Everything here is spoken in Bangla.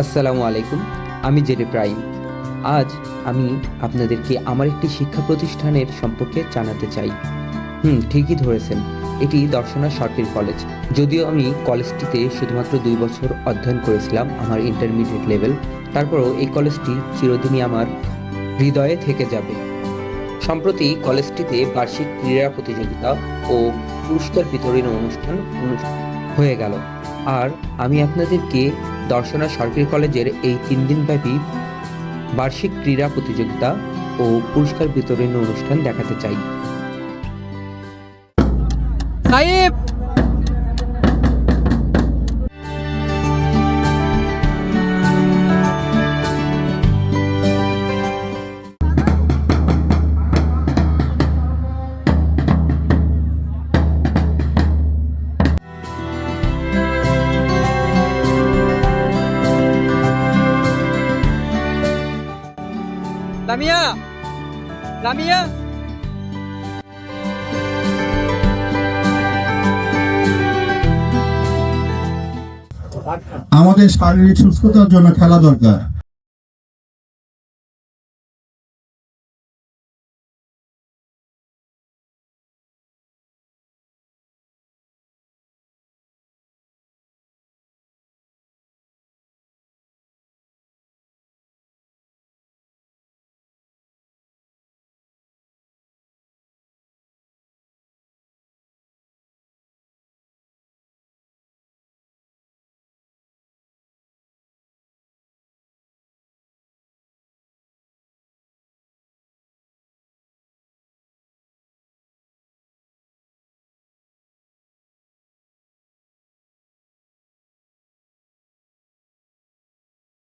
আসসালামু আলাইকুম। আমি জেডে প্রাইম। আজ আমি আপনাদেরকে আমার একটি শিক্ষা প্রতিষ্ঠানের সম্পর্কে জানাতে চাই। ঠিকই ধরেছেন, এটি দর্শনা সরকারি কলেজ। যদিও আমি কলেজটিতে শুধুমাত্র 2 বছর অধ্যয়ন করেছিলাম, আমার ইন্টারমিডিয়েট লেভেল, তারপরেও এই কলেজটি চিরদিনই আমার হৃদয়ে থেকে যাবে। সম্প্রতি কলেজটিতে বার্ষিক ক্রীড়া প্রতিযোগিতা ও পুরস্কার বিতরণী অনুষ্ঠান হয়ে গেল। আর আমি আপনাদেরকে দর্শনা সরকারি কলেজের এই 3 দিনব্যাপী বার্ষিক ক্রীড়া প্রতিযোগিতা ও পুরস্কার বিতরণী অনুষ্ঠান দেখাতে চাই। সাইব, লামিয়া, লামিয়া। আমাদের শারীরিক সুস্থতার জন্য খেলা দরকার।